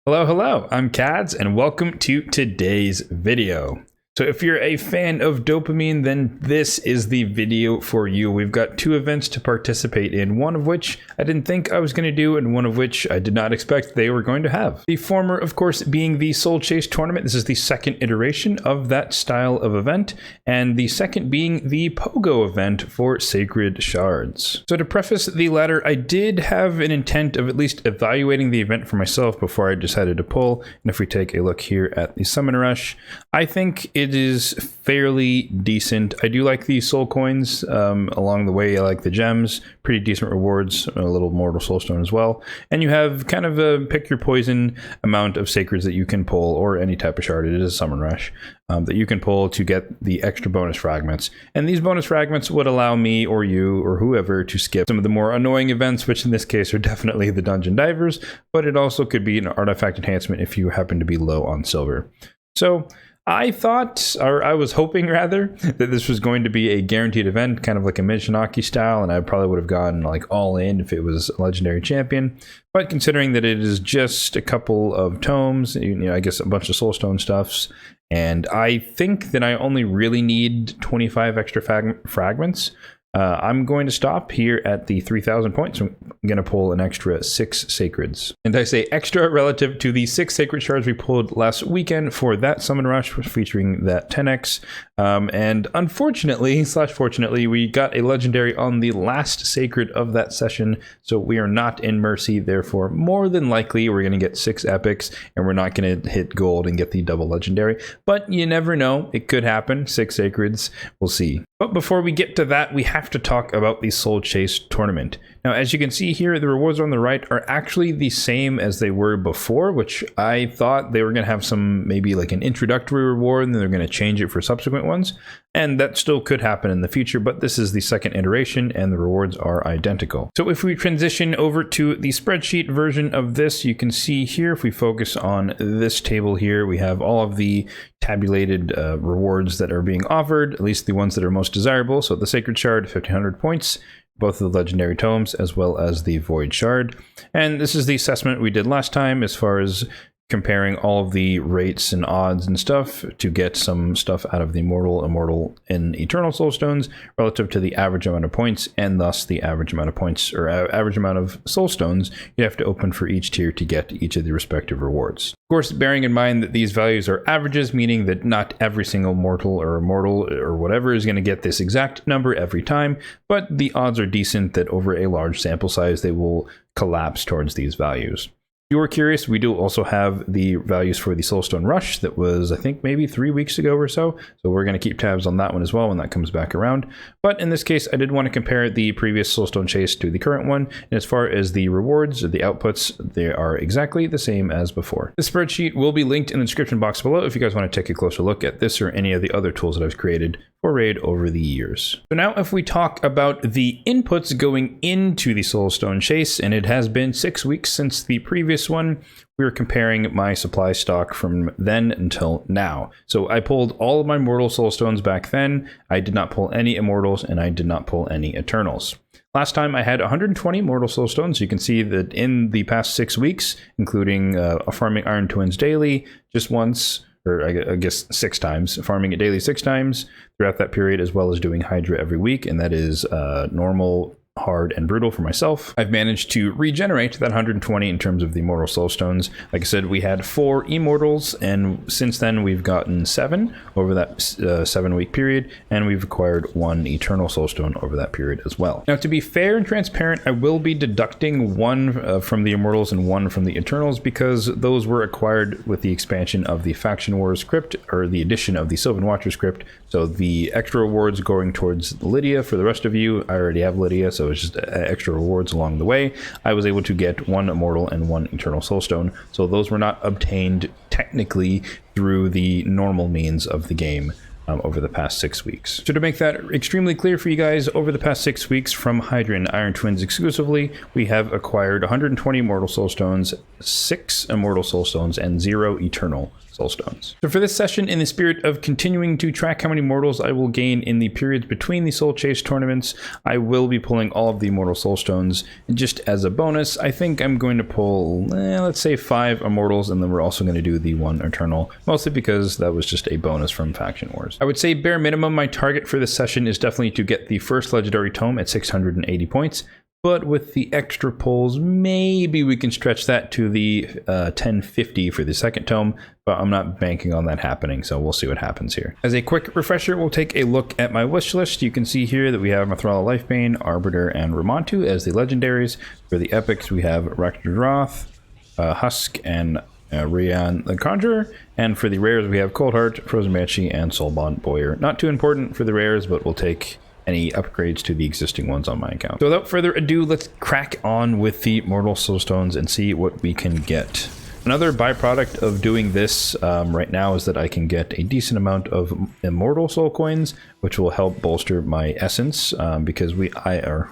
Hello, I'm Kads, and welcome to today's video. So if you're a fan of Dopamine, then this is the video for you. We've got two events to participate in, one of which I didn't think I was going to do, and one of which I did not expect they were going to have. The former, of course, being the Soul Chase tournament. This is the second iteration of that style of event, and the second being the Pogo event for Sacred Shards. So to preface the latter, I did have an intent of at least evaluating the event for myself before I decided to pull, and if we take a look here at the Summon Rush, I think it is fairly decent. I do like the soul coins along the way. I like the gems, pretty decent rewards, a little mortal soulstone as well. And you have kind of a pick your poison amount of sacreds that you can pull, or any type of shard. It is a summon rush that you can pull to get the extra bonus fragments. And these bonus fragments would allow me or you or whoever to skip some of the more annoying events, which in this case are definitely the dungeon divers, but it also could be an artifact enhancement if you happen to be low on silver. So I thought, or I was hoping rather, that this was going to be a guaranteed event, kind of like a Michinaki style, and I probably would have gone like all in if it was a legendary champion. But considering that it is just a couple of tomes, I guess a bunch of soulstone stuffs, and I think that I only really need 25 extra fragments, I'm going to stop here at the 3,000 points. I'm going to pull an extra 6 sacreds. And I say extra relative to the 6 sacred shards we pulled last weekend for that Summon Rush featuring that 10x. And unfortunately, fortunately, we got a legendary on the last sacred of that session. So we are not in Mercy. Therefore, more than likely, we're going to get 6 epics and we're not going to hit gold and get the double legendary. But you never know. It could happen. 6 sacreds. We'll see. But before we get to that, we have to talk about the Soul Chase tournament. Now, as you can see here, the rewards on the right are actually the same as they were before, which I thought they were going to have some, maybe like an introductory reward, and then they're going to change it for subsequent ones. And that still could happen in the future, but this is the second iteration and the rewards are identical. So if we transition over to the spreadsheet version of this, you can see here, if we focus on this table here, we have all of the tabulated rewards that are being offered, at least the ones that are most desirable. So the Sacred Shard, 1,500 points, both of the legendary tomes, as well as the Void Shard. And this is the assessment we did last time as far as comparing all of the rates and odds and stuff to get some stuff out of the mortal, immortal, and eternal soulstones relative to the average amount of points, and thus the average amount of points or average amount of soulstones you have to open for each tier to get each of the respective rewards. Of course, bearing in mind that these values are averages, meaning that not every single mortal or immortal or whatever is going to get this exact number every time, but the odds are decent that over a large sample size they will collapse towards these values. If you were curious, we do also have the values for the Soulstone Rush that was, I think, maybe 3 weeks ago or so. So we're going to keep tabs on that one as well when that comes back around. But in this case, I did want to compare the previous Soulstone Chase to the current one. And as far as the rewards or the outputs, they are exactly the same as before. The spreadsheet will be linked in the description box below if you guys want to take a closer look at this or any of the other tools that I've created for Raid over the years. So now if we talk about the inputs going into the Soulstone Chase, and it has been 6 weeks since the previous one, we were comparing my supply stock from then until now. So I pulled all of my mortal soulstones back then. I did not pull any immortals and I did not pull any eternals. Last time I had 120 mortal soulstones. You can see that in the past 6 weeks, including farming Iron Twins daily just once, or I guess 6 times, farming it daily 6 times throughout that period, as well as doing Hydra every week, and that is normal, hard, and brutal for myself. I've managed to regenerate that 120 in terms of the mortal soulstones. Like I said, we had 4 immortals, and since then we've gotten 7 over that 7-week period, and we've acquired 1 eternal soulstone over that period as well. Now, to be fair and transparent, I will be deducting 1 from the immortals and 1 from the eternals, because those were acquired with the expansion of the Faction Wars crypt, or the addition of the Sylvan Watchers crypt. So the extra rewards going towards Lydia for the rest of you, I already have Lydia, so it's just extra rewards along the way. I was able to get 1 immortal and 1 eternal soulstone, so those were not obtained technically through the normal means of the game. over the past 6 weeks. So to make that extremely clear for you guys, over the past 6 weeks from Hydra and Iron Twins exclusively, we have acquired 120 Immortal Soulstones, 6 Immortal Soulstones, and 0 Eternal Soulstones. So for this session, in the spirit of continuing to track how many mortals I will gain in the periods between the Soul Chase tournaments, I will be pulling all of the Immortal Soulstones. And just as a bonus, I think I'm going to pull, let's say 5 Immortals, and then we're also going to do the 1 Eternal, mostly because that was just a bonus from Faction Wars. I would say bare minimum, my target for this session is definitely to get the first Legendary Tome at 680 points. But with the extra pulls, maybe we can stretch that to the 1050 for the second tome, but I'm not banking on that happening, so we'll see what happens here. As a quick refresher, we'll take a look at my wish list. You can see here that we have Mithrala Lifebane, Arbiter, and Ramontu as the legendaries. For the epics, we have Rakhd's Wrath, Husk, and Rayan the Conjurer. And for the rares, we have Coldheart, Frozen Banshee, and Soulbond Boyer. Not too important for the rares, but we'll take any upgrades to the existing ones on my account. So without further ado, let's crack on with the Immortal Soulstones and see what we can get. Another byproduct of doing this right now is that I can get a decent amount of Immortal Soul Coins, which will help bolster my essence because I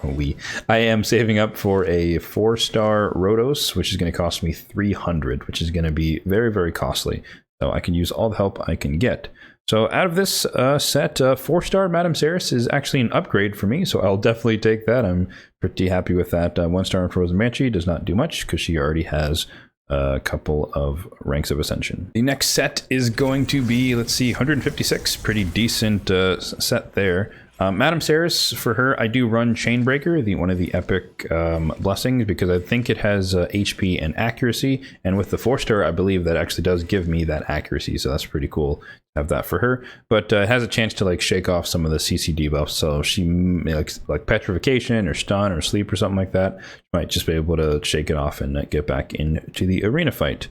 am saving up for a 4-star Rhodos, which is going to cost me 300, which is going to be very, very costly. So I can use all the help I can get. So out of this set, 4-star Madame Ceres is actually an upgrade for me, so I'll definitely take that. I'm pretty happy with that. 1-star Frozen Banshee does not do much because she already has a couple of ranks of ascension. The next set is going to be, let's see, 156, pretty decent set there. Madame Ceres, for her, I do run Chainbreaker, one of the epic blessings, because I think it has HP and accuracy, and with the 4-star, I believe that actually does give me that accuracy, so that's pretty cool to have that for her. But it has a chance to like shake off some of the CC debuffs, so she like petrification or stun or sleep or something like that, might just be able to shake it off and get back into the arena fight.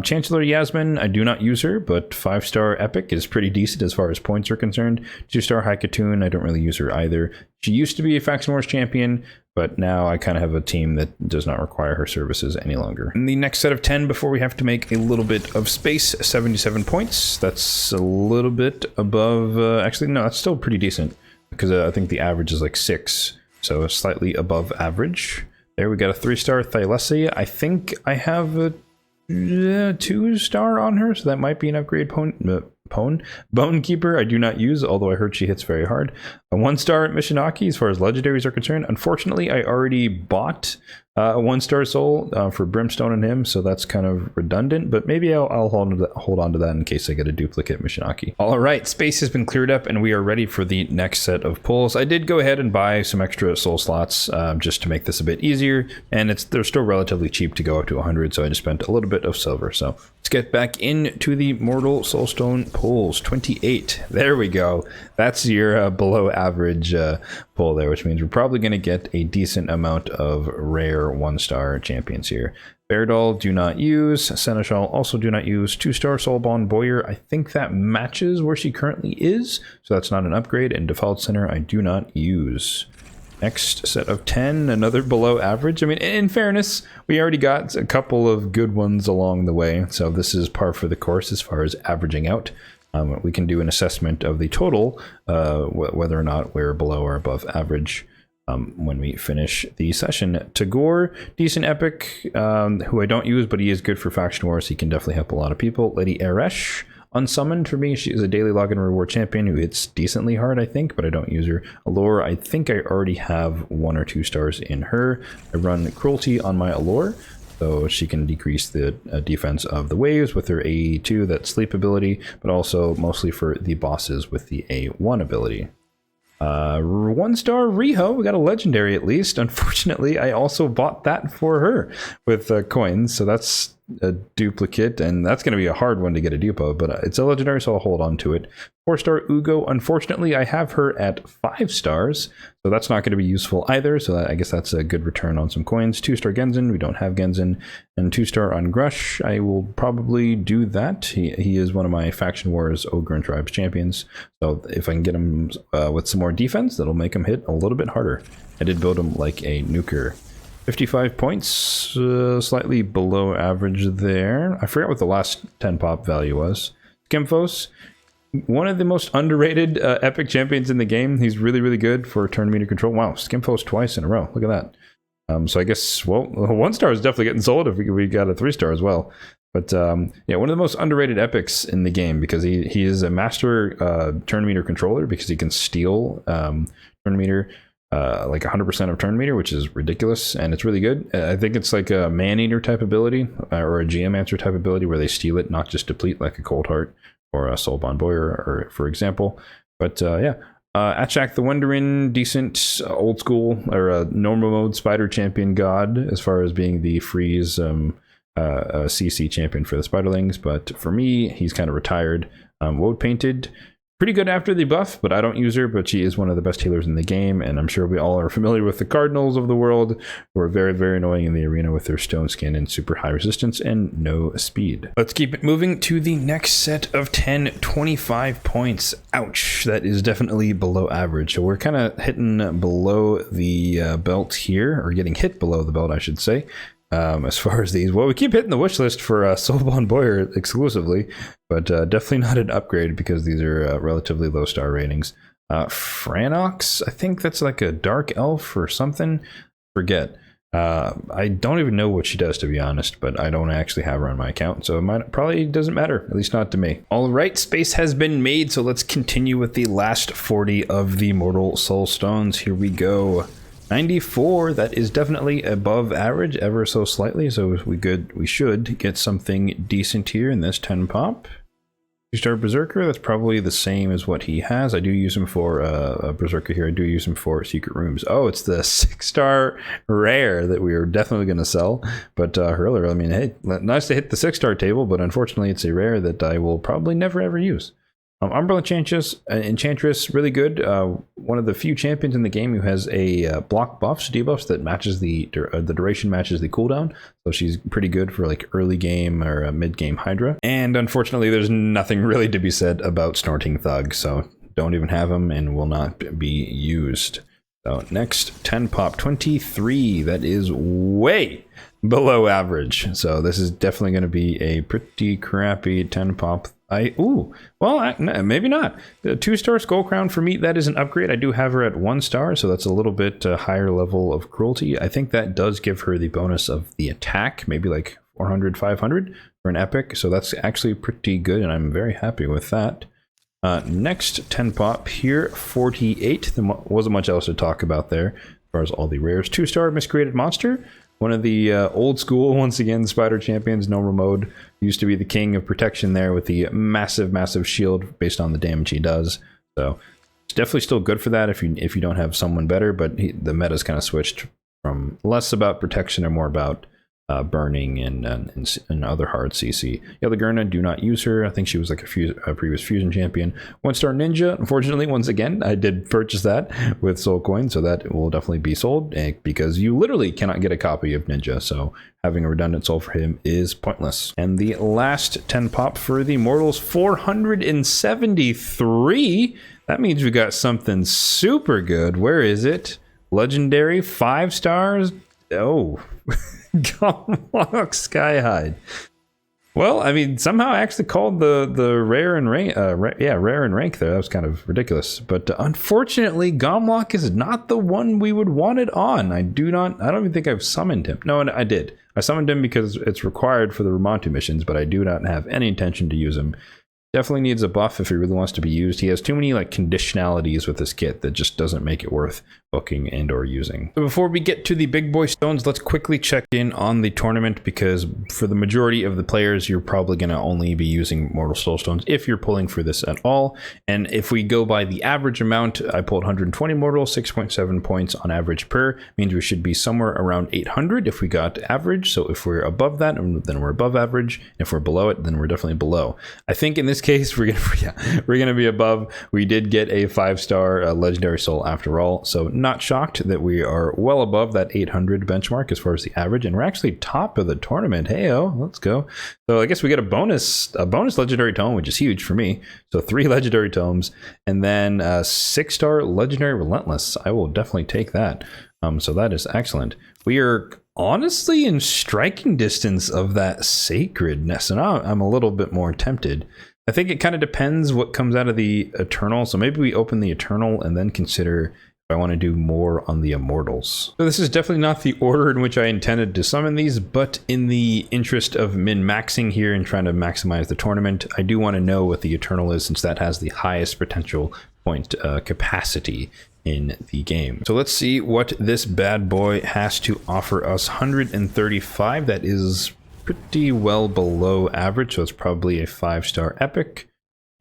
Chancellor Yasmin, I do not use her, but 5-star Epic is pretty decent as far as points are concerned. 2-star Haikatoon, I don't really use her either. She used to be a Faction Wars champion, but now I kind of have a team that does not require her services any longer. In the next set of 10, before we have to make a little bit of space, 77 points. That's a little bit above, actually, no, that's still pretty decent, because I think the average is like 6, so slightly above average. There, we got a 3-star Thylacea. I think I have a 2-star on her, so that might be an upgrade. Bone Keeper I do not use, although I heard she hits very hard. A 1-star Mishinaki as far as legendaries are concerned. Unfortunately, I already bought a 1-star soul for Brimstone and him, so that's kind of redundant, but maybe I'll hold on to that in case I get a duplicate Mishinaki. All right, space has been cleared up and we are ready for the next set of pulls. I did go ahead and buy some extra soul slots just to make this a bit easier, and they're still relatively cheap to go up to 100, so I just spent a little bit of silver. So let's get back into the Mortal Soulstone pulls. 28, there we go. That's your below average pull there, which means we're probably going to get a decent amount of rare 1-star champions here. Beardall do not use. Seneschal also do not use. 2-star Soulbond Boyer, I think that matches where she currently is, so that's not an upgrade. And Default Center I do not use. Next set of 10, another below average. I mean, in fairness, we already got a couple of good ones along the way, so this is par for the course as far as averaging out. We can do an assessment of the total, whether or not we're below or above average when we finish the session. Tagore, decent epic, who I don't use, but he is good for Faction Wars. He can definitely help a lot of people. Lady Eresh, unsummoned for me. She is a daily login reward champion who hits decently hard, I think, but I don't use her. Allure, I think I already have 1 or 2 stars in her. I run Cruelty on my Allure, so she can decrease the defense of the waves with her AE2, that sleep ability, but also mostly for the bosses with the A1 ability. 1-star Riho, we got a legendary at least. Unfortunately, I also bought that for her with coins, so that's a duplicate, and that's going to be a hard one to get a dupo, but it's a legendary, so I'll hold on to it. 4-star Ugo, unfortunately, I have her at 5 stars, so that's not going to be useful either, so I guess that's a good return on some coins. 2-star Genzen, we don't have Genzen, and 2-star on Grush, I will probably do that. He is one of my Faction Wars Ogre and Tribes champions, so if I can get him with some more defense, that'll make him hit a little bit harder. I did build him like a nuker. 55 points, slightly below average there. I forgot what the last 10 pop value was. Skimphos, one of the most underrated epic champions in the game. He's really, really good for turn meter control. Wow, Skimfos twice in a row. Look at that. So I guess, well, 1 star is definitely getting sold if we got a 3 star as well. But yeah, one of the most underrated epics in the game because he is a master turn meter controller because he can steal turn meter like 100% of turn meter, which is ridiculous, and it's really good. I think it's like a man-eater type ability or a geomancer type ability where they steal it, not just deplete like a Cold Heart or a Soulbond Boyer, or for example. But yeah, Achak the Wonderin, decent old school or a normal mode spider champion god as far as being the freeze CC champion for the Spiderlings, but for me, he's kind of retired. Woad Painted, pretty good after the buff, but I don't use her, but she is one of the best healers in the game, and I'm sure we all are familiar with the Cardinals of the world, who are very, very annoying in the arena with their stone skin and super high resistance and no speed. Let's keep it moving to the next set of 10, 25 points. Ouch, that is definitely below average. So we're kind of hitting below the belt here, or getting hit below the belt, I should say. As far as these, well, we keep hitting the wish list for Soulbond Boyer exclusively, but definitely not an upgrade because these are relatively low star ratings. Franox, I think that's like a dark elf or something. Forget. I don't even know what she does, to be honest, but I don't actually have her on my account, so it probably doesn't matter, at least not to me. All right, space has been made, so let's continue with the last 40 of the Mortal Soul Stones. Here we go. 94, that is definitely above average, ever so slightly, so we should get something decent here in this 10 pop. 2-star Berserker, that's probably the same as what he has. I do use him for a Berserker here. I do use him for Secret Rooms. Oh, it's the 6-star rare that we are definitely going to sell. But earlier, I mean, hey, nice to hit the 6-star table, but unfortunately it's a rare that I will probably never ever use. Umbrella Enchantress, really good. One of the few champions in the game who has a block buffs, debuffs that matches the duration matches the cooldown. So she's pretty good for like early game or mid game Hydra. And unfortunately, there's nothing really to be said about Snorting Thug, so don't even have him and will not be used. So next 10 pop 23, that is way below average. So this is definitely going to be a pretty crappy 10 pop. Maybe not. The 2-star Skull Crown for me, that is an upgrade. I do have her at 1 star, so that's a little bit higher level of cruelty. I think that does give her the bonus of the attack, maybe like 400, 500 for an epic. So that's actually pretty good, and I'm very happy with that. Next 10 pop here, 48. There wasn't much else to talk about there as far as all the rares. 2-star Miscreated Monster. One of the old school, once again, Spider Champions, normal mode. Used to be the king of protection there with the massive, massive shield based on the damage he does. So it's definitely still good for that if you don't have someone better, but the meta's kind of switched from less about protection and more about burning and other hard CC. Yelagurna, do not use her. I think she was like a previous fusion champion. 1-star Ninja, unfortunately, once again, I did purchase that with Soul Coin, so that will definitely be sold because you literally cannot get a copy of Ninja, so having a redundant soul for him is pointless. And the last 10 pop for the Mortals, 473. That means we got something super good. Where is it? Legendary, 5 stars. Oh, Gomlock Skyhide. Well, I mean, somehow I actually called the rare and rank, rare and rank there. That was kind of ridiculous. But unfortunately, Gomlock is not the one we would want it on. I don't even think I've summoned him. No, I did. I summoned him because it's required for the Ramontu missions, but I do not have any intention to use him. Definitely needs a buff if he really wants to be used. He has too many like conditionalities with this kit that just doesn't make it worth booking and or using. So before we get to the big boy stones, let's quickly check in on the tournament, because for the majority of the players, you're probably going to only be using Mortal Soul Stones if you're pulling for this at all. And if we go by the average amount, I pulled 120 Mortal, 6.7 points on average per, means we should be somewhere around 800 if we got average. So if we're above that, then we're above average. If we're below it, then we're definitely below. I think in this case, we're gonna be above. We did get a 5-star legendary soul after all, so not shocked that we are well above that 800 benchmark as far as the average, and we're actually top of the tournament. Hey-oh, let's go. So I guess we get a bonus legendary tome, which is huge for me. So 3 legendary tomes, and then 6-star legendary relentless. I will definitely take that. So that is excellent. We are honestly in striking distance of that sacredness, and I'm a little bit more tempted. I think it kind of depends what comes out of the Eternal. So maybe we open the Eternal and then consider if I want to do more on the Immortals. So this is definitely not the order in which I intended to summon these, but in the interest of min-maxing here and trying to maximize the tournament, I do want to know what the Eternal is, since that has the highest potential point capacity in the game. So let's see what this bad boy has to offer us. 135, that is pretty well below average, so it's probably a 5-star epic.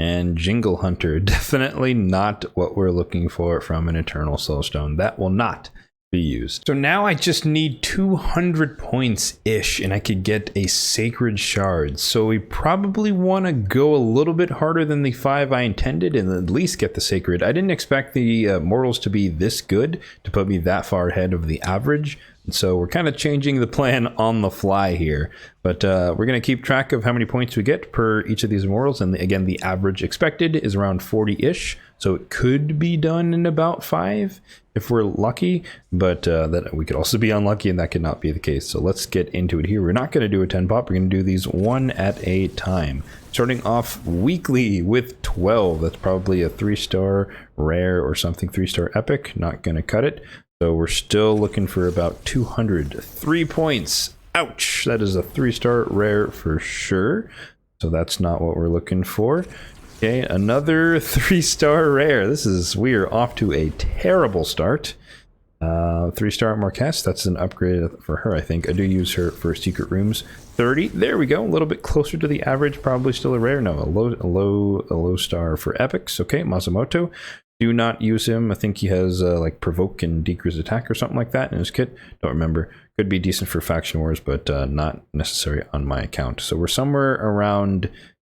And Jingle Hunter, definitely not what we're looking for from an Eternal Soulstone. That will not be used. So now I just need 200 points-ish, and I could get a Sacred Shard. So we probably want to go a little bit harder than the 5 I intended, and at least get the Sacred. I didn't expect the Mortals to be this good, to put me that far ahead of the average. So we're kind of changing the plan on the fly here, but we're going to keep track of how many points we get per each of these Immortals. And again, the average expected is around 40-ish. So it could be done in about 5 if we're lucky, but that we could also be unlucky, and that could not be the case. So let's get into it here. We're not going to do a 10 pop. We're going to do these one at a time. Starting off weekly with 12. That's probably a 3-star rare or something, 3-star epic. Not going to cut it. So we're still looking for about 203 points. Ouch! That is a 3-star rare for sure. So that's not what we're looking for. Okay, another 3-star rare. We're off to a terrible start. 3-star Marquess, that's an upgrade for her, I think. I do use her for secret rooms. 30, there we go, a little bit closer to the average, probably still a rare. No, a low star for epics. Okay, Masamoto. Do not use him. I think he has like provoke and decrease attack or something like that in his kit. Don't remember. Could be decent for faction wars, but not necessary on my account. So we're somewhere around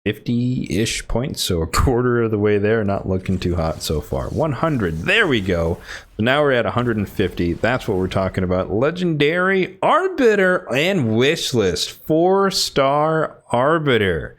50-ish points, so a quarter of the way there. Not looking too hot so far. 100, there we go. So now we're at 150. That's what we're talking about. Legendary Arbiter and Wishlist. 4-star Arbiter.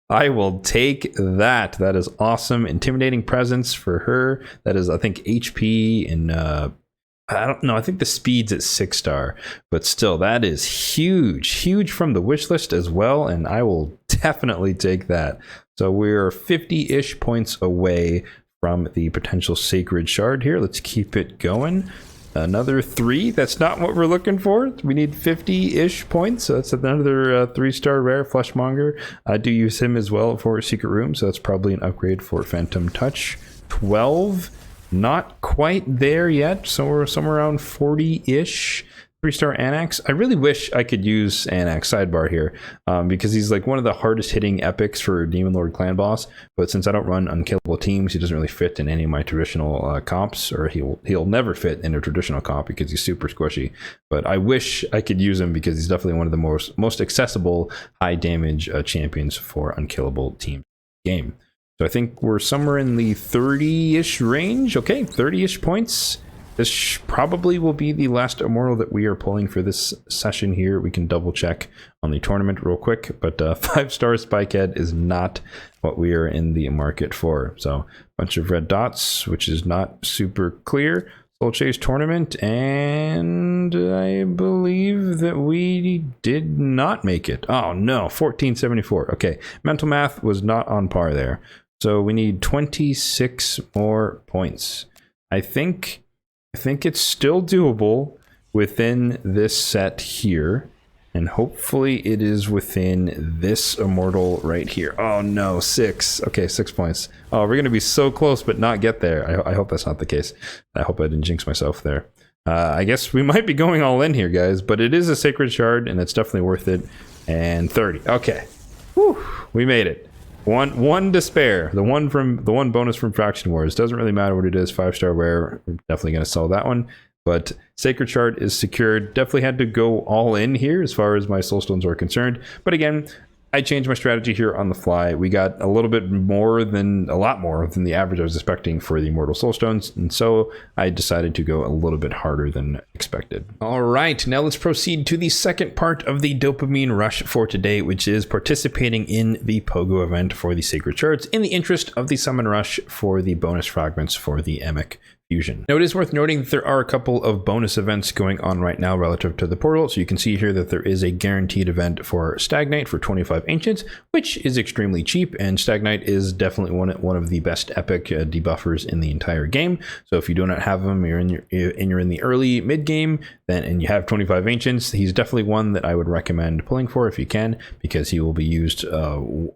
I will take that. That is awesome. Intimidating presence for her. That is, I think, HP and I don't know. I think the speed's at 6-star, but still, that is huge. Huge from the wish list as well, and I will definitely take that. So we're 50-ish points away from the potential Sacred Shard here. Let's keep it going. Another 3. That's not what we're looking for. We need 50-ish points. So that's another 3-star rare Fleshmonger. I do use him as well for secret room, so that's probably an upgrade for Phantom Touch. 12. Not quite there yet. So we're somewhere around 40-ish. 3-star Anax. I really wish I could use Anax sidebar here because he's like one of the hardest hitting epics for Demon Lord Clan Boss. But since I don't run unkillable teams, he doesn't really fit in any of my traditional comps, or he'll never fit in a traditional comp because he's super squishy. But I wish I could use him because he's definitely one of the most accessible high damage champions for unkillable team game. So I think we're somewhere in the 30-ish range. Okay, 30-ish points. This probably will be the last Immortal that we are pulling for this session here. We can double check on the tournament real quick, but 5-star Spikehead is not what we are in the market for. So a bunch of red dots, which is not super clear. Soul Chase tournament, and I believe that we did not make it. Oh no, 1474. Okay, mental math was not on par there. So we need 26 more points. I think it's still doable within this set here, and hopefully it is within this Immortal right here. Oh no, 6. Okay, 6 points. Oh, we're gonna be so close but not get there. I hope that's not the case. I hope I didn't jinx myself there. I guess we might be going all in here, guys, but it is a Sacred Shard and it's definitely worth it. And 30. Okay. Whew, we made it. One to spare. The one bonus from Faction Wars. Doesn't really matter what it is. 5-star rare. I'm definitely going to sell that one. But Sacred Shard is secured. Definitely had to go all in here as far as my Soulstones are concerned. But again, I changed my strategy here on the fly. We got a lot more than the average I was expecting for the Immortal Soulstones, and so I decided to go a little bit harder than expected. All right, now let's proceed to the second part of the dopamine rush for today, which is participating in the Pogo event for the Sacred Shards in the interest of the summon rush for the bonus fragments for the Epic Fusion. Now, it is worth noting that there are a couple of bonus events going on right now relative to the portal. So you can see here that there is a guaranteed event for Stagnite for 25 Ancients, which is extremely cheap, and Stagnite is definitely one of the best epic debuffers in the entire game. So if you do not have him, you're in the early mid game, and you have 25 Ancients, he's definitely one that I would recommend pulling for if you can, because he will be used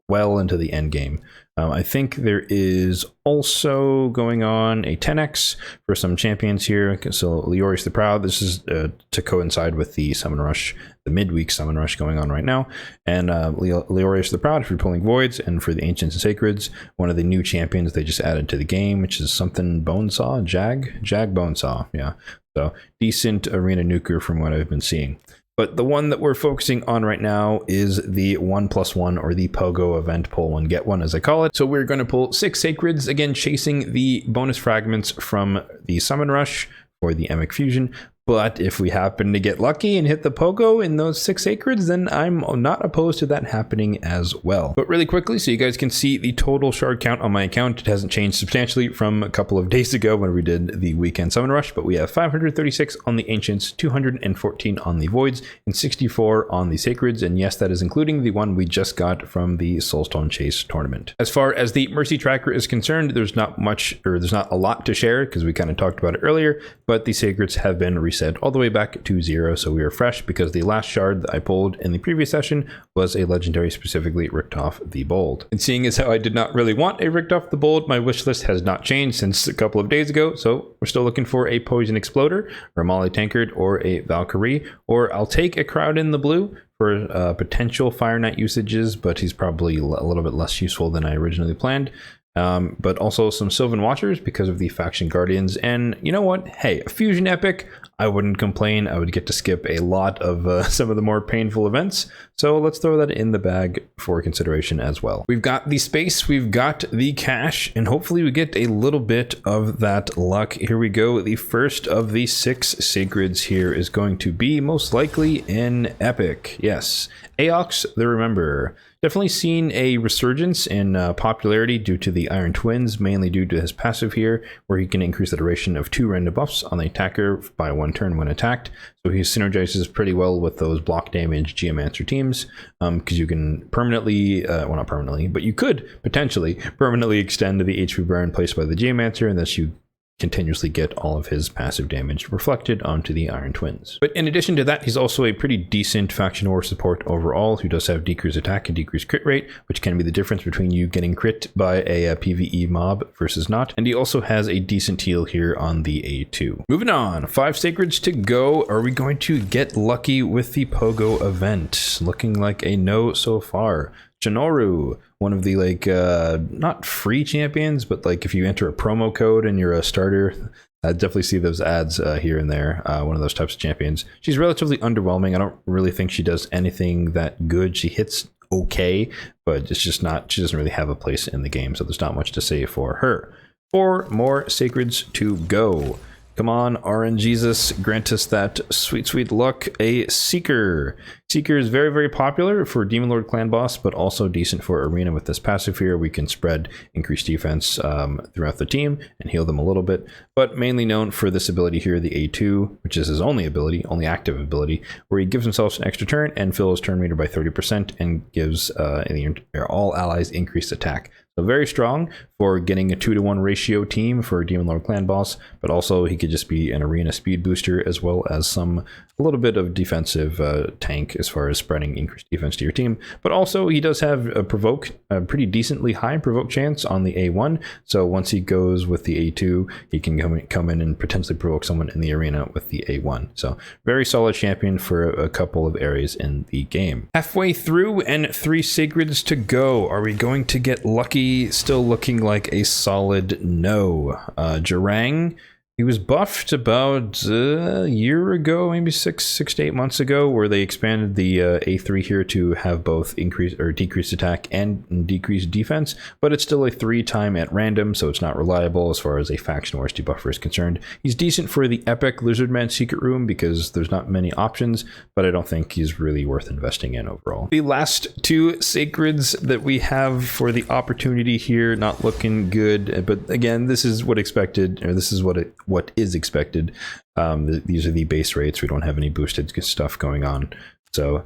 well into the end game. I think there is also going on a 10x for some champions here. So Leorius the Proud, this is to coincide with the summon rush, the midweek summon rush going on right now. And Leorius the Proud, if you're pulling voids, and for the Ancients and Sacreds, one of the new champions they just added to the game, which is something Bonesaw, Jag Bonesaw, yeah. So decent arena nuker from what I've been seeing. But the one that we're focusing on right now is the 1+1, or the Pogo event, pull one, get one as I call it. So we're going to pull 6 Sacreds, again chasing the bonus fragments from the Summon Rush for the Epic Fusion. But if we happen to get lucky and hit the Pogo in those 6 Sacreds, then I'm not opposed to that happening as well. But really quickly, so you guys can see the total shard count on my account, it hasn't changed substantially from a couple of days ago when we did the weekend summon rush, but we have 536 on the Ancients, 214 on the Voids, and 64 on the Sacreds. And yes, that is including the one we just got from the Soulstone Chase tournament. As far as the Mercy tracker is concerned, there's not much, or there's not a lot to share, because we kind of talked about it earlier, but the Sacreds have been reset all the way back to 0, so we are fresh, because the last shard that I pulled in the previous session was a legendary, specifically Richtof the Bold. And seeing as how I did not really want a Richtof the Bold, my wish list has not changed since a couple of days ago, so we're still looking for a Poison Exploder, or a Molly Tankard, or a Valkyrie, or I'll take a Crowd in the Blue for potential Fire Knight usages, but he's probably a little bit less useful than I originally planned. But also some Sylvan Watchers because of the Faction Guardians. And you know what? Hey, a Fusion Epic, I wouldn't complain. I would get to skip a lot of some of the more painful events. So let's throw that in the bag for consideration as well. We've got the space, we've got the cash, and hopefully we get a little bit of that luck. Here we go. The first of the 6 Sacreds here is going to be most likely an Epic. Yes, Aox the Rememberer. Definitely seen a resurgence in popularity due to the Iron Twins, mainly due to his passive here, where he can increase the duration of 2 random buffs on the attacker by 1 turn when attacked. So he synergizes pretty well with those block damage Geomancer teams, because you can permanently, well not permanently, but you could potentially permanently extend the HP burn placed by the Geomancer, and thus you continuously get all of his passive damage reflected onto the Iron Twins. But in addition to that, he's also a pretty decent faction war support overall, who does have decreased attack and decreased crit rate, which can be the difference between you getting crit by a PvE mob versus not. And he also has a decent heal here on the A2. Moving on, 5 Sacreds to go. Are we going to get lucky with the Pogo event? Looking like a no so far. Janoru, one of the not free champions, but like if you enter a promo code and you're a starter, I definitely see those ads here and there. One of those types of champions. She's relatively underwhelming. I don't really think she does anything that good. She hits okay, but it's just not, she doesn't really have a place in the game, so there's not much to say for her. 4 more Sacreds to go. Come on, RNGesus, grant us that sweet, sweet luck. A Seeker. Seeker is very, very popular for Demon Lord Clan Boss, but also decent for Arena with this passive here. We can spread increased defense throughout the team and heal them a little bit, but mainly known for this ability here, the A2, which is his only ability, only active ability, where he gives himself an extra turn and fills his turn meter by 30% and gives all allies increased attack. So very strong for getting a 2-to-1 ratio team for Demon Lord Clan Boss, but also he could just be an arena speed booster as well as a little bit of defensive tank as far as spreading increased defense to your team. But also he does have a pretty decently high provoke chance on the A1. So once he goes with the A2, he can come in and potentially provoke someone in the arena with the A1. So very solid champion for a couple of areas in the game. Halfway through and 3 Sacreds to go. Are we going to get lucky? Still looking like a solid no. Jarang, He was buffed about a year ago, maybe six to 8 months ago, where they expanded the A3 here to have both increased or decreased attack and decreased defense, but it's still a 3-time at random, so it's not reliable as far as a faction wars debuffer is concerned. He's decent for the Epic Lizardman Secret Room because there's not many options, but I don't think he's really worth investing in overall. The last 2 sacreds that we have for the opportunity here, not looking good, but again, this is what expected, or this is what is expected. These are the base rates. We don't have any boosted stuff going on. So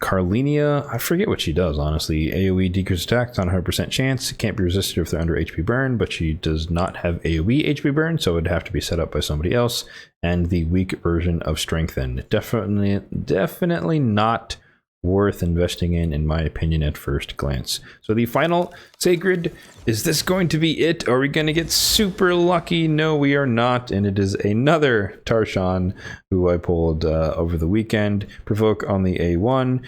Carlinia, I forget what she does, honestly. AoE decreased attack, it's not 100% chance. Can't be resisted if they're under HP burn, but she does not have AoE HP burn, so it'd have to be set up by somebody else. And the weak version of Strengthen. Definitely not worth investing in my opinion, at first glance. So the final sacred, is this going to be it? Are we going to get super lucky? No, we are not, and it is another Tarshan who I pulled over the weekend. Provoke on the A1,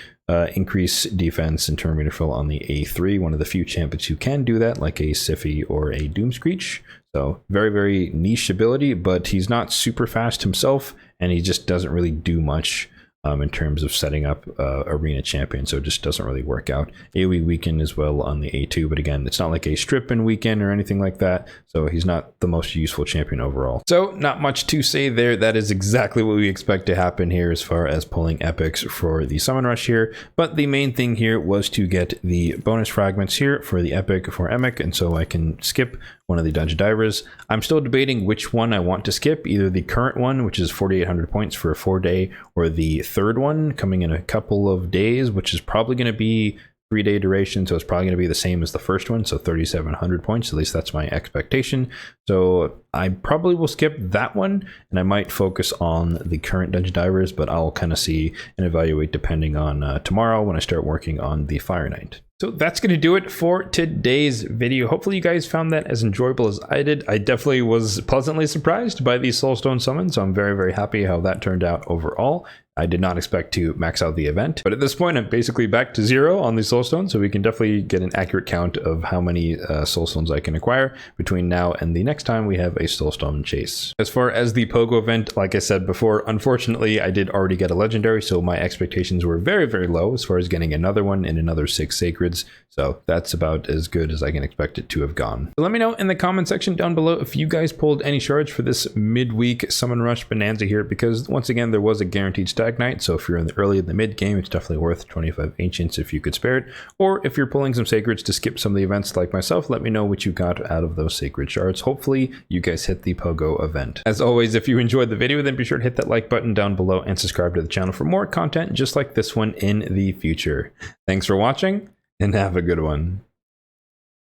increase defense and turn meter fill on the A3. One of the few champions who can do that, like a Siffy or a Doomscreech. So very, very niche ability, but he's not super fast himself, and he just doesn't really do much in terms of setting up arena champion, so it just doesn't really work out. AoE weaken as well on the A2, but again, it's not like a strip and weaken or anything like that, so he's not the most useful champion overall. So not much to say there. That is exactly what we expect to happen here as far as pulling epics for the summon rush here, but the main thing here was to get the bonus fragments here for the epic for Emic, and so I can skip one of the dungeon divers. I'm still debating which one I want to skip, either the current one, which is 4,800 points for a 4-day, or the third one coming in a couple of days, which is probably going to be 3-day duration, so it's probably going to be the same as the first one, so 3,700 points. At least that's my expectation. So I probably will skip that one, and I might focus on the current dungeon divers, but I'll kind of see and evaluate depending on tomorrow when I start working on the Fire Knight. So that's going to do it for today's video. Hopefully you guys found that as enjoyable as I did. I definitely was pleasantly surprised by the Soulstone Summons, so I'm very, very happy how that turned out overall. I did not expect to max out the event, but at this point I'm basically back to 0 on the Soulstone, so we can definitely get an accurate count of how many Soulstones I can acquire between now and the next time we have a Soulstone chase. As far as the Pogo event, like I said before, unfortunately I did already get a legendary, so my expectations were very, very low as far as getting another one and another 6 sacreds, so that's about as good as I can expect it to have gone. So let me know in the comment section down below if you guys pulled any shards for this midweek summon rush bonanza here, because once again there was a guaranteed Night, so if you're in the early and the mid game, it's definitely worth 25 ancients if you could spare it, or if you're pulling some sacreds to skip some of the events like myself, let me know what you got out of those sacred shards. Hopefully you guys hit the Pogo event. As always, if you enjoyed the video, then be sure to hit that like button down below and subscribe to the channel for more content just like this one in the future. Thanks for watching and have a good one.